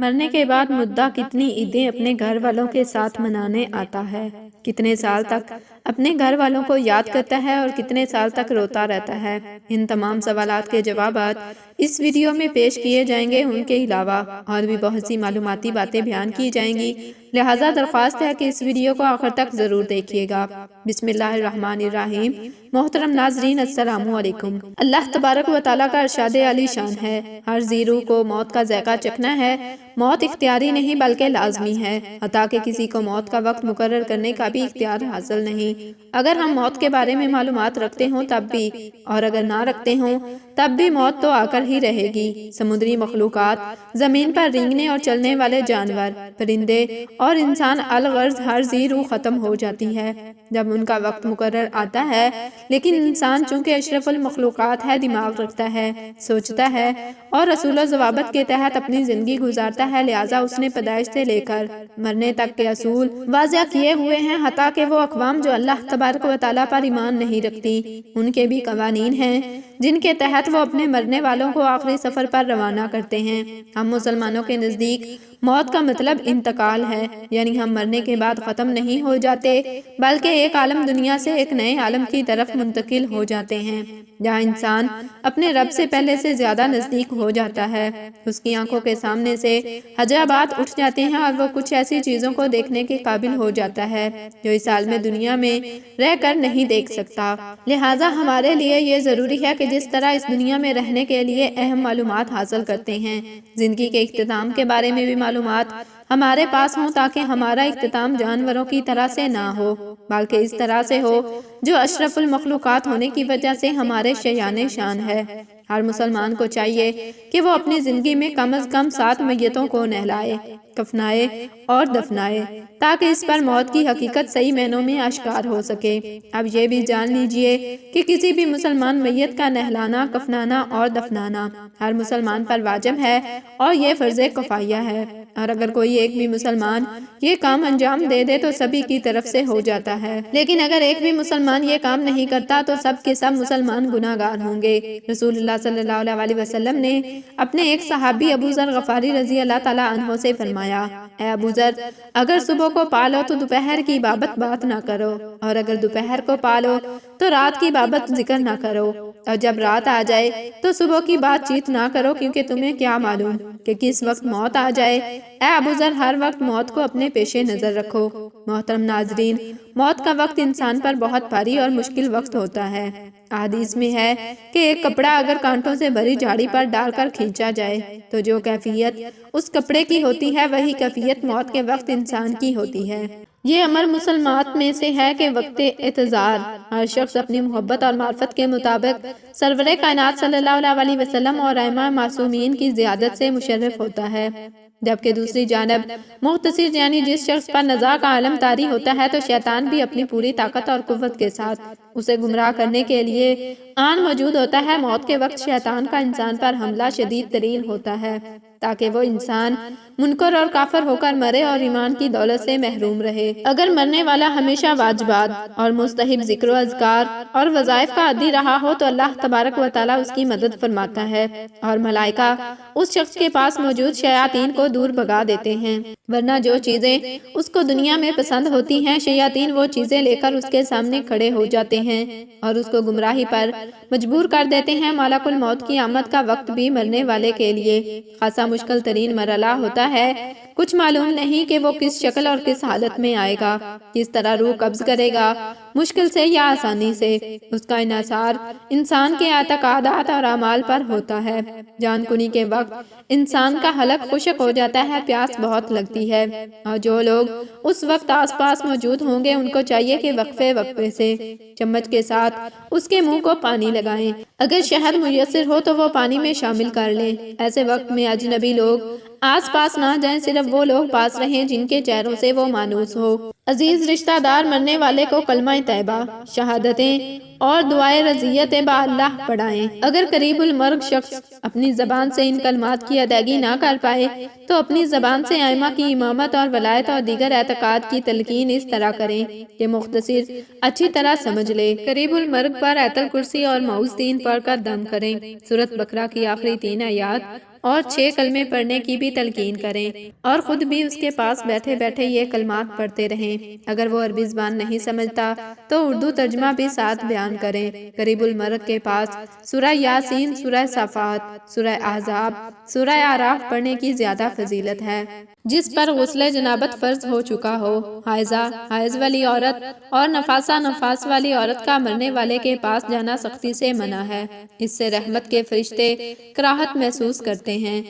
مرنے کے بعد مردہ کتنی عیدیں اپنے گھر والوں کے ساتھ منانے آتا ہے، کتنے سال تک اپنے گھر والوں کو یاد کرتا ہے اور کتنے سال تک روتا رہتا ہے۔ ان تمام سوالات کے جوابات اس ویڈیو میں پیش کیے جائیں گے۔ ان کے علاوہ اور بھی بہت سی معلوماتی باتیں بیان کی جائیں گی، لہٰذا درخواست ہے کہ اس ویڈیو کو آخر تک ضرور دیکھیے گا۔ بسم اللہ الرحمن الرحیم۔ محترم ناظرین السلام علیکم۔ اللہ تبارک و تعالیٰ کا ارشاد عالی شان ہے، ہر ذی روح کو موت کا ذائقہ چکھنا ہے۔ موت اختیاری نہیں بلکہ لازمی ہے، حتیٰ کہ کسی کو موت کا وقت مقرر کرنے کا بھی اختیار حاصل نہیں۔ اگر ہم موت کے بارے میں معلومات رکھتے ہوں تب بھی، اور اگر نہ رکھتے ہوں تب بھی موت تو آ کر ہی رہے گی۔ سمندری مخلوقات، زمین پر رینگنے اور چلنے والے جانور، پرندے اور انسان الغرض ہر ذی روح ختم ہو جاتی ہے جب ان کا وقت مقرر آتا ہے، لیکن انسان چونکہ اشرف المخلوقات ہے، دماغ رکھتا ہے، سوچتا ہے اور اصول و ضوابط کے تحت اپنی زندگی گزارتا ہے، لہٰذا اس نے پیدائش سے لے کر مرنے تک کے اصول واضح کیے ہوئے ہیں، حتیٰ کہ وہ اقوام جو اللہ تبارک و تعالیٰ پر ایمان نہیں رکھتی، ان کے بھی قوانین ہیں جن کے تحت وہ اپنے مرنے والوں کو آخری سفر پر روانہ کرتے ہیں۔ ہم مسلمانوں کے نزدیک موت کا مطلب انتقال ہے، یعنی ہم مرنے کے بعد ختم نہیں ہو جاتے بلکہ ایک عالم دنیا سے ایک نئے عالم کی طرف منتقل ہو جاتے ہیں، جہاں انسان اپنے رب سے پہلے سے زیادہ نزدیک ہو جاتا ہے۔ اس کی آنکھوں کے سامنے سے حجابات اٹھ جاتے ہیں اور وہ کچھ ایسی چیزوں کو دیکھنے کے قابل ہو جاتا ہے جو اس عالم دنیا میں رہ کر نہیں دیکھ سکتا۔ لہٰذا ہمارے لیے یہ ضروری ہے کہ جس طرح اس دنیا میں رہنے کے لیے اہم معلومات حاصل کرتے ہیں، زندگی کے اختتام کے بارے میں بھی معلومات ہمارے پاس ہوں، تاکہ ہمارا اختتام جانوروں کی طرح سے نہ ہو بلکہ اس طرح سے ہو جو اشرف المخلوقات ہونے کی وجہ سے ہمارے شایان شان ہے۔ ہر مسلمان کو چاہیے کہ وہ اپنی زندگی میں کم از کم 7 میتوں کو نہلائے، کفنائے اور دفنائے، تاکہ اس پر موت کی حقیقت صحیح معنوں میں آشکار ہو سکے۔ اب یہ بھی جان لیجئے کہ کسی بھی مسلمان میت کا نہلانا، کفنانا اور دفنانا ہر مسلمان پر واجب ہے اور یہ فرض کفایہ ہے، اور اگر کوئی ایک بھی مسلمان یہ کام انجام دے دے تو سبھی کی طرف سے ہو جاتا ہے، لیکن اگر ایک بھی مسلمان یہ کام نہیں کرتا تو سب کے سب مسلمان گناہگار ہوں گے۔ رسول اللہ صلی اللہ علیہ وسلم نے اپنے ایک صحابی ابو ذر غفاری رضی اللہ تعالیٰ عنہ سے فرمایا، اے ابو ذر، اگر صبح کو پالو تو دوپہر کی بابت بات نہ کرو، اور اگر دوپہر کو پالو تو رات کی بابت ذکر نہ کرو، اور جب رات آ جائے تو صبح کی بات چیت نہ کرو، کیونکہ تمہیں کیا معلوم کہ کس وقت موت آ جائے۔ اے ابو ذر، ہر وقت موت کو اپنے پیش نظر رکھو۔ محترم ناظرین، موت کا وقت انسان پر بہت بھاری اور مشکل وقت ہوتا ہے۔ حدیث میں ہے کہ ایک کپڑا اگر کانٹوں سے بھری جھاڑی پر ڈال کر کھینچا جائے تو جو کیفیت اس کپڑے کی ہوتی ہے وہی کیفیت موت کے وقت انسان کی ہوتی ہے۔ یہ امر مسلمات میں سے ہے کہ وقت اعتذار ہر شخص اپنی محبت اور معرفت کے مطابق سرور کائنات صلی اللہ علیہ وسلم اور ائمہ معصومین کی زیادت سے مشرف ہوتا ہے، جبکہ دوسری جانب مختصر یعنی جس شخص پر نزاع کا عالم طاری ہوتا ہے تو شیطان بھی اپنی پوری طاقت اور قوت کے ساتھ اسے گمراہ کرنے کے لیے آن موجود ہوتا ہے۔ موت کے وقت شیطان کا انسان پر حملہ شدید ترین ہوتا ہے تاکہ وہ انسان منکر اور کافر ہو کر مرے اور ایمان کی دولت سے محروم رہے۔ اگر مرنے والا ہمیشہ واجبات اور مستحب ذکر و اذکار اور وظائف کا عادی رہا ہو تو اللہ تبارک و تعالیٰ اس کی مدد فرماتا ہے اور ملائکہ اس شخص کے پاس موجود شیاطین کو دور بھگا دیتے ہیں، ورنہ جو چیزیں اس کو دنیا میں پسند ہوتی ہیں شیاطین وہ چیزیں لے کر اس کے سامنے کھڑے ہو جاتے ہیں اور اس کو گمراہی پر مجبور کر دیتے ہیں۔ ملک الموت کی آمد کا وقت بھی مرنے والے کے لیے خاصا مشکل ترین مرحلہ ہوتا ہے۔ کچھ معلوم نہیں کہ وہ کس شکل اور کس حالت میں آئے گا، کس طرح روح قبض کرے گا، مشکل سے یا آسانی سے۔ اس کا انحصار انسان کے اعتقادات اور اعمال پر ہوتا ہے۔ جان کنی کے وقت انسان کا حلق خشک ہو جاتا ہے، پیاس بہت لگتی ہے، اور جو لوگ اس وقت آس پاس موجود ہوں گے ان کو چاہیے کہ وقفے وقفے سے چمچ کے ساتھ اس کے منہ کو پانی لگائیں۔ اگر شہد میسر ہو تو وہ پانی میں شامل کر لیں۔ ایسے وقت میں اجنبی لوگ آس پاس نہ جائیں، صرف وہ لوگ پاس رہیں جن کے چہروں سے وہ مانوس ہو۔ عزیز رشتہ دار مرنے والے کو کلمہ طیبہ، شہادتیں اور دعائے رضیت با اللہ پڑھائیں۔ اگر قریب المرگ شخص اپنی زبان سے ان کلمات کی ادائیگی نہ کر پائے تو اپنی زبان سے ائمہ کی امامت اور ولایت اور دیگر اعتقاد کی تلقین اس طرح کریں کہ مختصر اچھی طرح سمجھ لے۔ قریب المرگ پر آیت الکرسی اور معوذ 3 پڑھ کر دم کریں۔ سورۃ بقرہ کی آخری 3 آیات اور 6 کلمے پڑھنے کی بھی تلقین کریں اور خود بھی اس کے پاس بیٹھے بیٹھے یہ کلمات پڑھتے رہیں۔ اگر وہ عربی زبان نہیں سمجھتا تو اردو ترجمہ بھی ساتھ بیان کریں۔ قریب المرء کے پاس سورہ یاسین، سورہ صافات، سورہ احزاب، سورہ اعراف پڑھنے کی زیادہ فضیلت ہے۔ جس پر غسل جنابت فرض ہو چکا ہو، حائضہ، حائض والی عورت اور نفاسہ، نفاس والی عورت کا مرنے والے کے پاس جانا سختی سے منع ہے۔ اس سے رحمت کے فرشتے کراہت محسوس کرتے ہیں۔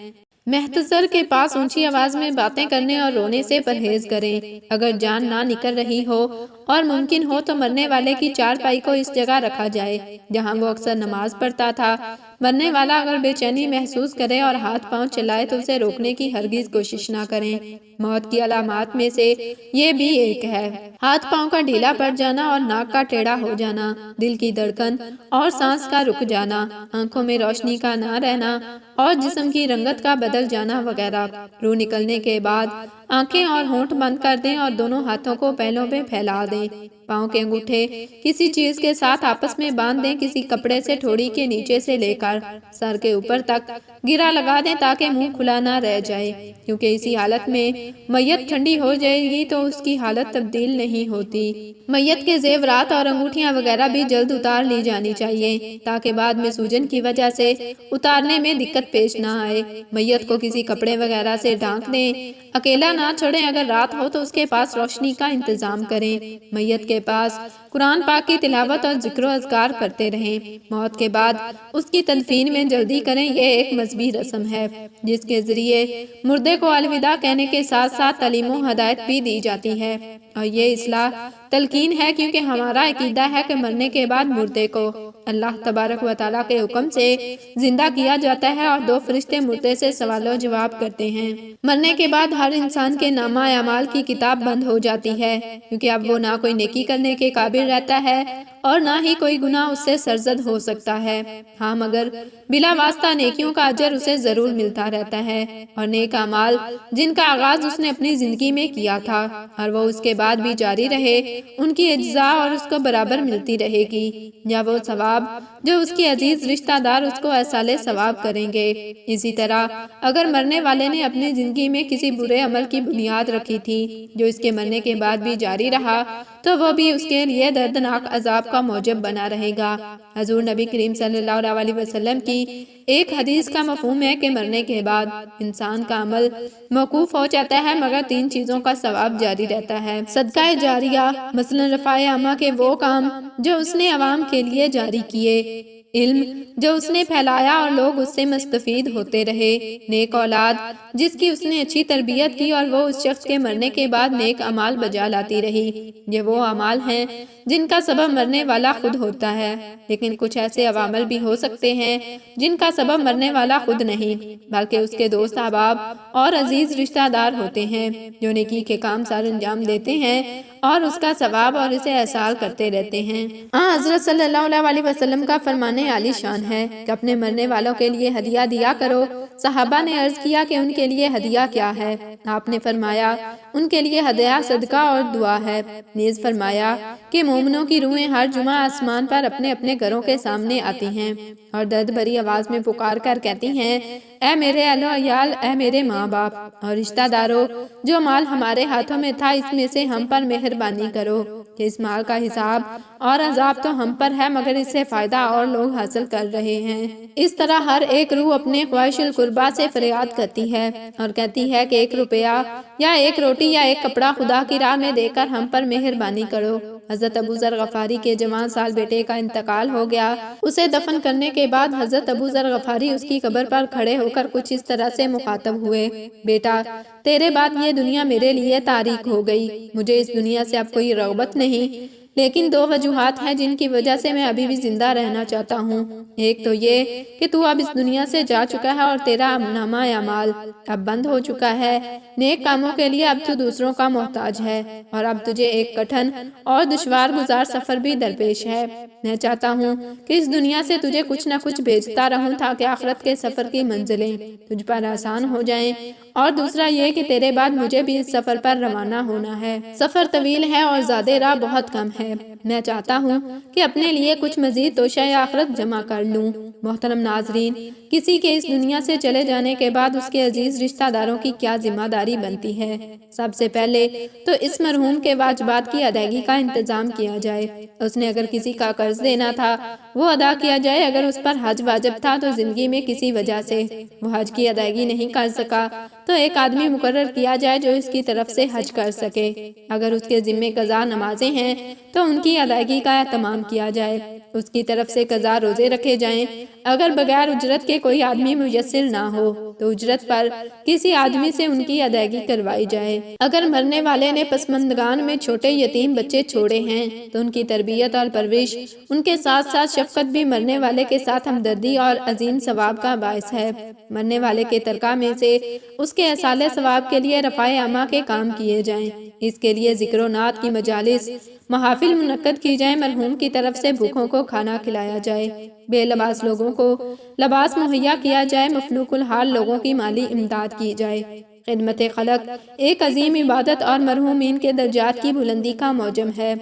محتضر کے پاس اونچی آواز میں باتیں کرنے اور رونے سے پرہیز کریں۔ اگر جان نہ نکل رہی ہو اور ممکن ہو تو مرنے والے کی چارپائی کو اس جگہ رکھا جائے جہاں وہ اکثر نماز پڑھتا تھا۔ مرنے والا اگر بے چینی محسوس کرے اور ہاتھ پاؤں چلائے تو اسے روکنے کی ہرگز کوشش نہ کریں۔ موت کی علامات میں سے یہ بھی ایک ہے۔ ہاتھ پاؤں کا ڈھیلا پڑ جانا اور ناک کا ٹیڑھا ہو جانا، دل کی دھڑکن اور سانس کا رک جانا، آنکھوں میں روشنی کا نہ رہنا اور جسم کی رنگت کا بدل جانا وغیرہ۔ روح نکلنے کے بعد آنکھیں اور ہونٹ بند کر دیں اور دونوں ہاتھوں کو پہلوں پہ پھیلا دیں۔ پاؤں کے انگوٹھے کسی چیز کے ساتھ آپس میں باندھ دیں، کسی کپڑے سے ٹھوڑی کے نیچے سے لے کر سر کے اوپر تک گرا لگا دیں تاکہ منہ کھلا نہ رہ جائے، کیونکہ اسی حالت میں میت ٹھنڈی ہو جائے گی تو اس کی حالت تبدیل نہیں ہوتی۔ میت کے زیورات اور انگوٹھیاں وغیرہ بھی جلد اتار لی جانی چاہیے تاکہ بعد میں سوجن کی وجہ سے اتارنے میں دقت پیش نہ آئے۔ میت کو کسی کپڑے وغیرہ سے ڈھانک دیں، اکیلا نہ چھوڑیں۔ اگر رات ہو تو اس کے پاس روشنی کا انتظام کریں۔ میت کے پاس قرآن پاک کی تلاوت اور ذکر و اذکار کرتے رہیں۔ موت کے بعد اس کی تدفین میں جلدی کریں۔ یہ ایک مذہبی رسم ہے جس کے ذریعے مردے کو الوداع کہنے کے ساتھ ساتھ تعلیم و ہدایت بھی دی جاتی ہے، اور یہ اصلاح تلقین ہے کیونکہ ہمارا عقیدہ ہے کہ مرنے کے بعد مردے کو اللہ تبارک و تعالیٰ کے حکم سے زندہ کیا جاتا ہے اور 2 فرشتے مردے سے سوال و جواب کرتے ہیں۔ مرنے کے بعد ہر انسان کے نامہ اعمال کی کتاب بند ہو جاتی ہے، کیونکہ اب وہ نہ کوئی نیکی کرنے کے قابل رہتا ہے اور نہ ہی کوئی گناہ اس سے سرزد ہو سکتا ہے۔ ہاں مگر بلا واسطہ نیکیوں کا اجر اسے ضرور ملتا رہتا ہے، اور نیک اعمال جن کا آغاز اس نے اپنی زندگی میں کیا تھا اور وہ اس کے بعد بھی جاری رہے، ان کی اجزاء اور اس کو برابر ملتی رہے گی، یا وہ ثواب جو اس کی عزیز رشتہ دار اس کو ایصال ثواب کریں گے۔ اسی طرح اگر مرنے والے نے اپنی زندگی میں کسی برے عمل کی بنیاد رکھی تھی جو اس کے مرنے کے بعد بھی جاری رہا تو وہ بھی اس کے لیے دردناک عذاب کا موجب بنا رہے گا۔ حضور نبی کریم صلی اللہ علیہ وسلم کی ایک حدیث کا مفہوم ہے کہ مرنے کے بعد انسان کا عمل موقوف ہو جاتا ہے مگر 3 چیزوں کا ثواب جاری رہتا ہے۔ صدقہ جاریہ، مثلا رفع عامہ کے وہ کام جو اس نے عوام کے لیے جاری کیے، علم جو اس نے پھیلایا اور لوگ اس سے مستفید ہوتے رہے، نیک اولاد جس کی اس نے اچھی تربیت کی اور وہ اس شخص کے مرنے کے بعد نیک اعمال بجا لاتی رہی۔ یہ وہ اعمال ہیں جن کا سبب مرنے والا خود ہوتا ہے، لیکن کچھ ایسے عوامل بھی ہو سکتے ہیں جن کا سبب مرنے والا خود نہیں بلکہ اس کے دوست احباب اور عزیز رشتہ دار ہوتے ہیں جو نیکی کے کام سر انجام دیتے ہیں اور اس کا ثواب اور اسے احسان کرتے رہتے ہیں۔ حضرت صلی اللہ علیہ وسلم کا فرمان عالی شان ہے کہ اپنے مرنے والوں کے لیے ہدیہ دیا کرو۔ صحابہ نے عرض کیا کہ ان کے لیے ہدیہ کیا ہے؟ آپ نے فرمایا ان کے لیے ہدیہ صدقہ اور دعا ہے۔ نیز فرمایا کہ مومنوں کی روحیں ہر جمعہ آسمان پر اپنے اپنے گھروں کے سامنے آتی ہیں اور درد بھری آواز میں پکار کر کہتی ہیں، اے میرے اہل و عیال، اے میرے ماں باپ اور رشتہ داروں، جو مال ہمارے ہاتھوں میں تھا اس میں سے ہم پر مہربانی کرو کہ اس مال کا حساب اور عذاب تو ہم پر ہے مگر اس سے فائدہ اور لوگ حاصل کر رہے ہیں۔ اس طرح ہر ایک روح اپنے خواہش القربہ سے فریاد کرتی ہے اور کہتی ہے کہ 1 روپیہ یا 1 روٹی یا 1 کپڑا خدا کی راہ میں دے کر ہم پر مہربانی کرو۔ حضرت ابو ذر غفاری کے جوان سال بیٹے کا انتقال ہو گیا۔ اسے دفن کرنے کے بعد حضرت ابو ذر غفاری اس کی قبر پر کھڑے ہو کر کچھ اس طرح سے مخاطب ہوئے، بیٹا تیرے بعد یہ دنیا میرے لیے تاریک ہو گئی، مجھے اس دنیا سے اب کوئی رغبت نہیں، لیکن 2 وجوہات ہیں جن کی وجہ سے میں ابھی بھی زندہ رہنا چاہتا ہوں۔ ایک تو یہ کہ تو اب اس دنیا سے جا چکا ہے اور تیرا نامہ اعمال اب بند ہو چکا ہے، نیک کاموں کے لیے اب تو دوسروں کا محتاج ہے اور اب تجھے ایک کٹھن اور دشوار گزار سفر بھی درپیش ہے۔ میں چاہتا ہوں کہ اس دنیا سے تجھے کچھ نہ کچھ بھیجتا رہوں تاکہ آخرت کے سفر کی منزلیں تجھ پر آسان ہو جائیں اور دوسرا یہ کہ تیرے بعد مجھے بھی اس سفر پر روانہ ہونا ہے۔ سفر طویل ہے اور زیادہ راہ بہت کم ہے۔ میں چاہتا ہوں کہ اپنے لیے کچھ مزید توشہ آخرت جمع کر لوں۔ محترم ناظرین، کسی کے اس دنیا سے چلے جانے کے بعد اس کے عزیز رشتہ داروں کی کیا ذمہ داری بنتی ہے؟ سب سے پہلے تو اس مرحوم کے واجبات کی ادائیگی کا انتظام کیا جائے۔ اس نے اگر کسی کا قرض دینا تھا وہ ادا کیا جائے، اگر اس پر حج واجب تھا تو زندگی میں کسی وجہ سے وہ حج کی ادائیگی نہیں کر سکا تو ایک آدمی مقرر کیا جائے جو اس کی طرف سے حج کر سکے۔ اگر اس کے ذمے قضا نمازیں ہیں تو ان کی ادائیگی کا اہتمام کیا جائے، اس کی طرف سے قضا روزے رکھے جائیں۔ اگر بغیر اجرت کے کوئی آدمی میسر نہ ہو تو اجرت پر کسی آدمی سے ان کی ادائیگی کروائی جائے۔ اگر مرنے والے نے پسماندگان میں چھوٹے یتیم بچے چھوڑے ہیں تو ان کی تربیت اور پرورش، ان کے ساتھ ساتھ شفقت بھی مرنے والے کے ساتھ ہمدردی اور عظیم ثواب کا باعث ہے۔ مرنے والے کے ترکہ میں سے اس کے ایصال ثواب کے لیے رفع عامہ کے کام کیے جائیں۔ اس کے لیے ذکر و نعت کی مجالس، محافل منعقد کی جائیں، مرحوم کی طرف سے بھوکوں کو کھانا کھلایا جائے، بے لباس لوگوں کو لباس مہیا کیا جائے، مفلوک الحال لوگوں کی مالی امداد کی جائے۔ خدمت خلق ایک عظیم عبادت اور مرحومین کے درجات کی بلندی کا موجم ہے۔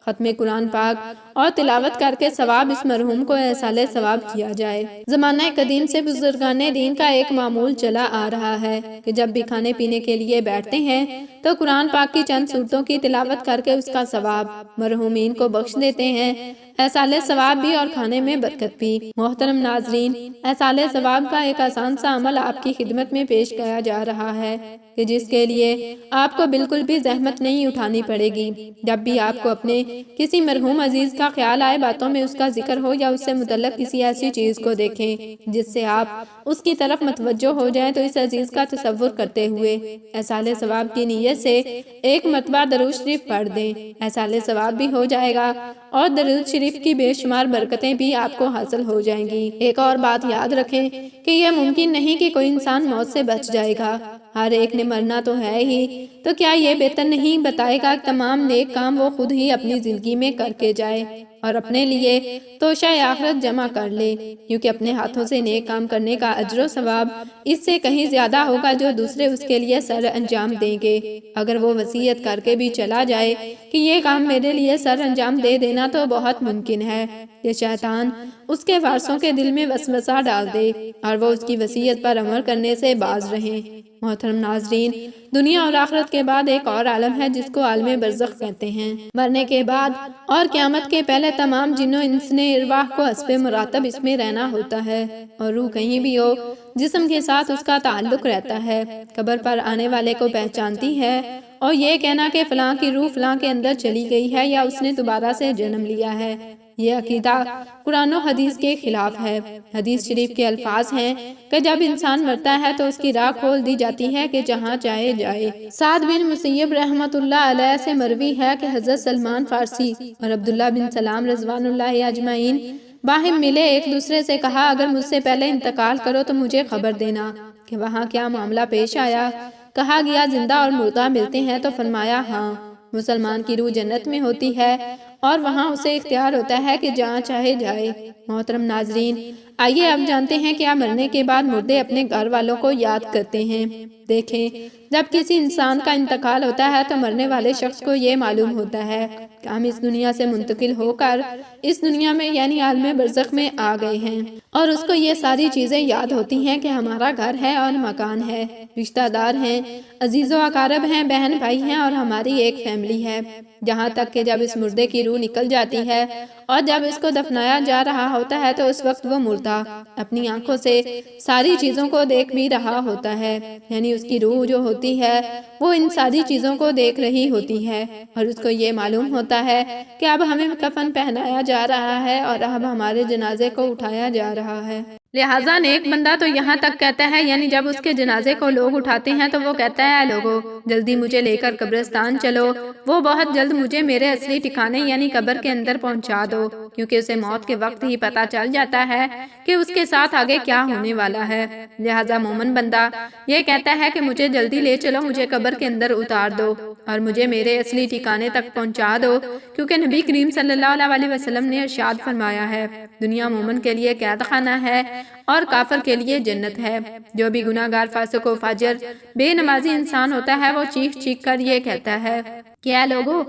ختم قرآن پاک اور تلاوت کر کے ثواب اس مرحوم کو ایصال ثواب کیا جائے۔ زمانہ قدیم سے بزرگان دین کا ایک معمول چلا آ رہا ہے کہ جب بھی کھانے پینے کے لیے بیٹھتے ہیں تو قرآن پاک کی چند سورتوں کی تلاوت کر کے اس کا ثواب مرحومین کو بخش دیتے ہیں، ایصال ثواب بھی اور کھانے میں برکت بھی۔ محترم ناظرین، ایصال ثواب کا ایک آسان سا عمل آپ کی خدمت میں پیش کیا جا رہا ہے کہ جس کے لیے آپ کو بالکل بھی زحمت نہیں اٹھانی پڑے گی۔ جب بھی آپ کو اپنے کسی مرحوم عزیز کا خیال آئے، باتوں میں اس کا ذکر ہو یا اس سے متعلق کسی ایسی چیز کو دیکھیں جس سے آپ اس کی طرف متوجہ ہو جائیں تو اس عزیز کا تصور کرتے ہوئے ایصال ثواب کی نیت سے ایک مرتبہ درود شریف پڑھ دیں، ایصال ثواب بھی ہو جائے گا اور درود شریف کی بے شمار برکتیں بھی آپ کو حاصل ہو جائیں گی۔ ایک اور بات یاد رکھیں کہ یہ ممکن نہیں کہ کوئی انسان موت سے بچ جائے گا، ہر ایک نے مرنا تو ہے ہی، تو کیا یہ بہتر نہیں بتائے گا کہ تمام نیک کام وہ خود ہی اپنی زندگی میں کر کے جائے اور اپنے لیے توشہ آخرت جمع کر لے، کیونکہ اپنے ہاتھوں سے نیک کام کرنے کا اجر و ثواب اس سے کہیں زیادہ ہوگا جو دوسرے اس کے لیے سر انجام دیں گے۔ اگر وہ وصیت کر کے بھی چلا جائے کہ یہ کام میرے لیے سر انجام دے دینا تو بہت ممکن ہے کہ شیطان اس کے وارثوں کے دل میں وسوسہ ڈال دے اور وہ اس کی وصیت پر عمل کرنے سے باز رہیں۔ محترم ناظرین، دنیا اور آخرت کے بعد ایک اور عالم ہے جس کو عالم برزخ کہتے ہیں۔ مرنے کے بعد اور قیامت کے پہلے تمام جن و انس نے ارواح کو حسب مراتب اس میں رہنا ہوتا ہے اور روح کہیں بھی ہو جسم کے ساتھ اس کا تعلق رہتا ہے، قبر پر آنے والے کو پہچانتی ہے اور یہ کہنا کہ فلاں کی روح فلاں کے اندر چلی گئی ہے یا اس نے دوبارہ سے جنم لیا ہے، یہ عقیدہ قرآن و حدیث کے خلاف ہے۔ حدیث شریف کے الفاظ ہیں کہ جب انسان مرتا ہے تو اس کی راہ کھول دی جاتی ہے کہ جہاں چاہے جائے۔ سعد بن مسیب رحمۃ اللہ علیہ سے مروی ہے کہ حضرت سلمان فارسی اور عبداللہ بن سلام رضوان اللہ اجمعین باہم ملے، ایک دوسرے سے کہا اگر مجھ سے پہلے انتقال کرو تو مجھے خبر دینا کہ وہاں کیا معاملہ پیش آیا۔ کہا گیا زندہ اور مردہ ملتے ہیں؟ تو فرمایا ہاں، مسلمان کی روح جنت میں ہوتی ہے اور وہاں اسے اختیار ہوتا ہے کہ جہاں چاہے جائے۔ محترم ناظرین، آئیے اب جانتے ہیں کیا مرنے کے بعد مردے اپنے گھر والوں کو یاد کرتے ہیں۔ دیکھیں، جب کسی انسان کا انتقال ہوتا ہے تو مرنے والے شخص کو یہ معلوم ہوتا ہے کہ ہم اس دنیا سے منتقل ہو کر اس دنیا میں یعنی عالم برزخ میں آ گئے ہیں، اور اس کو یہ ساری چیزیں یاد ہوتی ہیں کہ ہمارا گھر ہے اور مکان ہے، رشتہ دار ہیں، عزیز و اقارب ہیں، بہن بھائی ہیں اور ہماری ایک فیملی ہے، جہاں تک کہ جب اس مردے کی روح نکل جاتی ہے اور جب اس کو دفنایا جا رہا ہوتا ہے تو اس وقت وہ مردہ اپنی آنکھوں سے ساری چیزوں کو دیکھ بھی رہا ہوتا ہے، یعنی اس کی روح جو ہوتی ہے وہ ان ساری چیزوں کو دیکھ رہی ہوتی ہے اور اس کو یہ معلوم ہوتا ہے کہ اب ہمیں کفن پہنایا جا رہا ہے اور اب ہمارے جنازے کو اٹھایا جا رہا ہے۔ لہٰذا نیک بندہ تو یہاں تک کہتا ہے، یعنی جب اس کے جنازے کو لوگ اٹھاتے ہیں تو وہ کہتا ہے اے لوگو جلدی مجھے لے کر قبرستان چلو، وہ بہت جلد مجھے میرے اصلی ٹھکانے یعنی قبر کے اندر پہنچا دو، کیونکہ اسے موت کے وقت ہی پتا چل جاتا ہے کہ اس کے ساتھ آگے کیا ہونے والا ہے۔ لہٰذا مومن بندہ یہ کہتا ہے کہ مجھے جلدی لے چلو، مجھے قبر کے اندر اتار دو اور مجھے میرے اصلی ٹھکانے تک پہنچا دو، کیونکہ نبی کریم صلی اللہ علیہ وسلم نے ارشاد فرمایا ہے دنیا مومن کے لیے قید خانہ ہے اور کافر کے لیے جنت ہے۔ جو بھی گناہ گار، فاسق و فاجر، بے نمازی انسان ہوتا ہے وہ چیخ چیخ کر یہ کہتا ہے کہ اے لوگو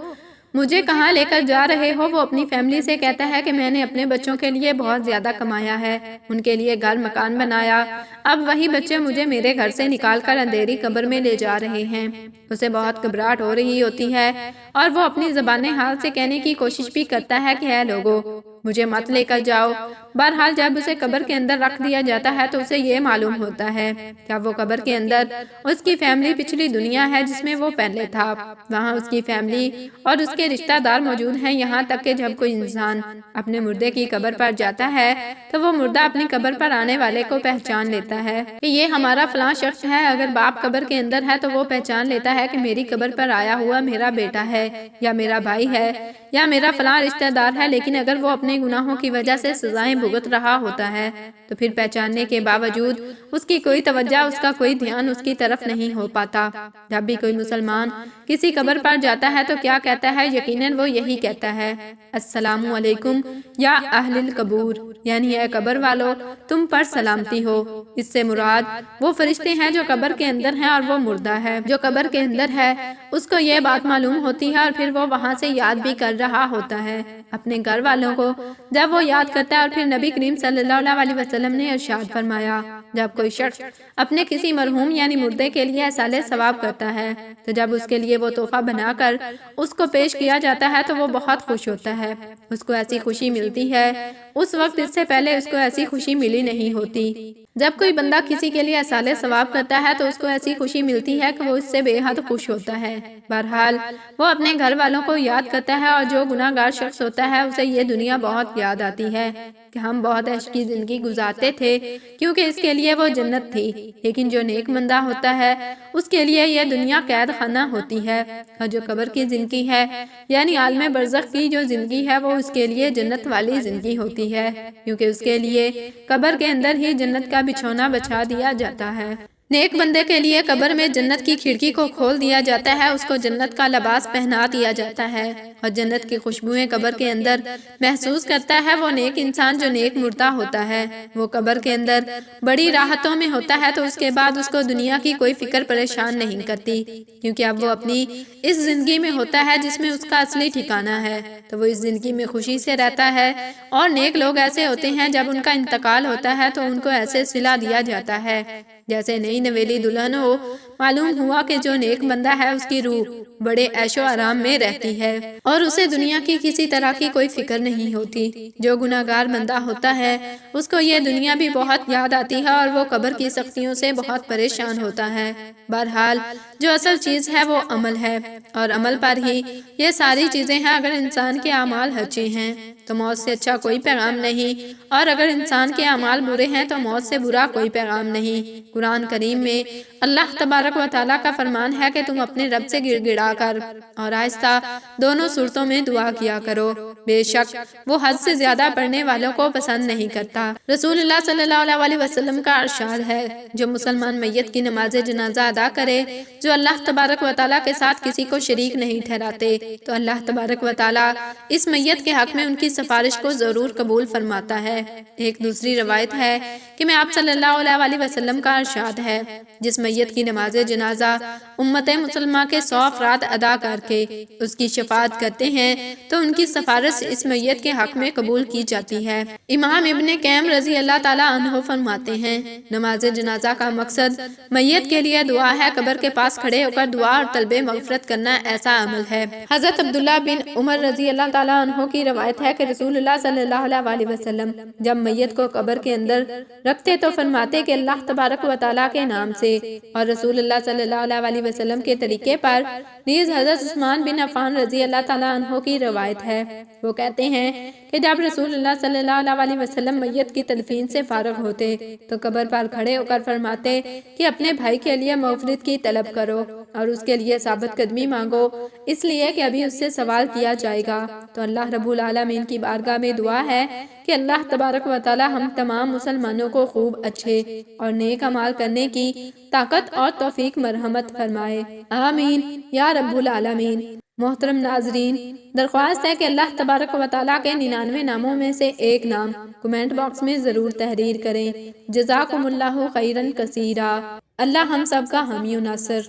مجھے کہاں لے کر جا رہے ہو؟ وہ اپنی فیملی سے کہتا ہے کہ میں نے اپنے بچوں کے لیے بہت زیادہ کمایا ہے، ان کے لیے گھر مکان بنایا، اب وہی بچے مجھے میرے گھر سے نکال کر اندھیری قبر میں لے جا رہے ہیں۔ اسے بہت گھبراہٹ ہو رہی ہوتی ہے اور وہ اپنی زبان حال سے کہنے کی کوشش بھی کرتا ہے کہ اے لوگو مجھے مت لے کر جاؤ۔ بہرحال جب اسے قبر کے اندر رکھ دیا جاتا ہے تو اسے یہ معلوم ہوتا ہے کہ اب وہ قبر کے اندر اس کی فیملی پچھلی دنیا ہے جس میں وہ پہلے تھا، وہاں اس کی فیملی اور اس کے رشتہ دار موجود ہیں، یہاں تک کہ جب کوئی انسان اپنے مردے کی قبر پر جاتا ہے تو وہ مردہ اپنی قبر پر آنے والے کو پہچان لیتا ہے کہ یہ ہمارا فلاں شخص ہے۔ اگر باپ قبر کے اندر ہے تو وہ پہچان لیتا ہے کہ میری قبر پر آیا ہوا میرا بیٹا ہے یا میرا بھائی ہے یا میرا فلاں رشتہ دار ہے، لیکن اگر وہ اپنے گناہوں کی وجہ سے سزائیں بھگت رہا ہوتا ہے تو پھر پہچاننے کے باوجود اس کی کوئی توجہ، اس کا کوئی دھیان اس کی طرف نہیں ہو پاتا۔ جب بھی کوئی مسلمان کسی قبر پر جاتا ہے تو کیا کہتا ہے؟ یقیناً وہ یہی کہتا ہے السلام علیکم یا اہل القبور، یعنی اے قبر والو تم پر سلامتی ہو۔ اس سے مراد وہ فرشتے ہیں جو قبر کے اندر ہیں اور وہ مردہ ہے جو قبر کے اندر ہے، اس کو یہ بات معلوم ہوتی ہے اور پھر وہ وہاں سے یاد بھی کر رہا ہوتا ہے اپنے گھر والوں کو۔ جب وہ یاد کرتا ہے اور پھر نبی کریم صلی اللہ علیہ وسلم نے ارشاد فرمایا جب کوئی شخص اپنے کسی مرحوم یعنی مردے کے لیے ایصال ثواب کرتا ہے تو جب اس کے لیے وہ تحفہ بنا کر اس کو پیش کیا جاتا ہے تو وہ بہت خوش ہوتا ہے، اس کو ایسی خوشی ملتی ہے اس وقت اس سے پہلے اس کو ایسی خوشی ملی نہیں ہوتی۔ جب کوئی بندہ کسی کے لیے ایصال ثواب کرتا ہے تو اس کو ایسی خوشی ملتی ہے کہ وہ اس سے بے حد خوش ہوتا ہے۔ بہرحال وہ اپنے گھر والوں کو یاد کرتا ہے اور جو گناہ گار شخص ہوتا ہے اسے یہ دنیا بہت یاد آتی ہے کہ ہم بہت عیش کی زندگی گزارتے تھے کیونکہ اس کے لیے وہ جنت تھی، لیکن جو نیک بندہ ہوتا ہے اس کے لیے یہ دنیا قید خانہ ہوتی ہے، اور جو قبر کی زندگی ہے یعنی عالم برزخ کی جو زندگی ہے وہ اس کے لیے جنت والی زندگی ہوتی ہے، کیونکہ اس کے لیے قبر کے اندر ہی جنت کا بچھونا بچھا دیا جاتا ہے۔ نیک بندے کے لیے قبر میں جنت کی کھڑکی کو کھول دیا جاتا ہے، اس کو جنت کا لباس پہنا دیا جاتا ہے اور جنت کی خوشبوئیں قبر کے اندر محسوس کرتا ہے۔ وہ نیک انسان جو نیک مردہ ہوتا ہے وہ قبر کے اندر بڑی راحتوں میں ہوتا ہے، تو اس کے بعد اس کو دنیا کی کوئی فکر پریشان نہیں کرتی، کیونکہ اب وہ اپنی اس زندگی میں ہوتا ہے جس میں اس کا اصلی ٹھکانہ ہے، تو وہ اس زندگی میں خوشی سے رہتا ہے۔ اور نیک لوگ ایسے ہوتے ہیں جب ان کا انتقال ہوتا ہے تو ان کو ایسے صلہ دیا جاتا ہے جیسے نئی نویلی دلہن ہو۔ معلوم ہوا کہ جو نیک بندہ ہے اس کی روح بڑے عیش و آرام میں رہتی ہے اور اسے دنیا کی کسی طرح کی کوئی فکر نہیں ہوتی۔ جو گناہگار بندہ ہوتا ہے اس کو یہ دنیا بھی بہت یاد آتی ہے اور وہ قبر کی سختیوں سے بہت پریشان ہوتا ہے۔ بہرحال جو اصل چیز ہے وہ عمل ہے اور عمل پر ہی یہ ساری چیزیں ہیں۔ اگر انسان کے اعمال اچھے ہیں تو موت سے اچھا کوئی پیغام نہیں، اور اگر انسان کے اعمال برے ہیں تو موت سے برا کوئی پیغام نہیں۔ قرآن کریم میں اللہ تبارک و تعالیٰ کا فرمان ہے کہ تم اپنے رب سے گڑ گڑا کر اور آہستہ دونوں صورتوں میں دعا کیا کرو، بے شک وہ حد سے زیادہ پڑھنے والوں کو پسند نہیں کرتا۔ رسول اللہ صلی اللہ علیہ وسلم کا ارشاد ہے جو مسلمان میت کی نماز جنازہ ادا کرے جو اللہ تبارک و تعالیٰ کے ساتھ کسی کو شریک نہیں ٹھہراتے تو اللہ تبارک و تعالیٰ اس میت کے حق میں ان کی سفارش کو ضرور قبول فرماتا ہے۔ ایک دوسری روایت ہے کہ میں آپ صلی اللہ علیہ وسلم کا ارشاد ہے جس میت کی نماز جنازہ امت مسلمہ کے 100 افراد ادا کر کے اس کی شفاعت کرتے ہیں تو ان کی سفارش اس میت کے حق میں قبول کی جاتی ہے۔ امام ابن قیم رضی اللہ تعالیٰ عنہ فرماتے ہیں نماز جنازہ کا مقصد میت کے لیے دعا ہے، قبر کے پاس کھڑے ہو کر دعا اور طلب مغفرت کرنا ایسا عمل ہے۔ حضرت عبداللہ بن عمر رضی اللہ تعالیٰ عنہ کی روایت ہے کہ رسول اللہ صلی اللہ علیہ وسلم جب میت کو قبر کے اندر رکھتے تو فرماتے کہ اللہ تبارک و تعالیٰ کے نام سے، اور رسول اللہ صلی اللہ علیہ وسلم کے طریقے پر نیز حضرت عثمان بن عفان رضی اللہ تعالیٰ عنہ کی روایت ہے، وہ کہتے ہیں کہ جب رسول اللہ صلی اللہ علیہ وسلم میت کی تدفین سے فارغ ہوتے تو قبر پر کھڑے ہو کر فرماتے کہ اپنے بھائی کے لیے مغفرت کی طلب کرو اور اس کے لیے ثابت قدمی مانگو، اس لیے کہ ابھی اس سے سوال کیا جائے گا۔ تو اللہ رب العالمین کی بارگاہ میں دعا ہے کہ اللہ تبارک و تعالی ہم تمام مسلمانوں کو خوب اچھے اور نیک اعمال کرنے کی طاقت اور توفیق مرحمت فرمائے، آمین یا رب العالمین۔ محترم ناظرین، درخواست ہے کہ اللہ تبارک و تعالیٰ کے 99 ناموں میں سے ایک نام کمنٹ باکس میں ضرور تحریر کریں۔ جزاکم اللہ خیرن کثیرا۔ اللہ ہم سب کا حامی و ناصر۔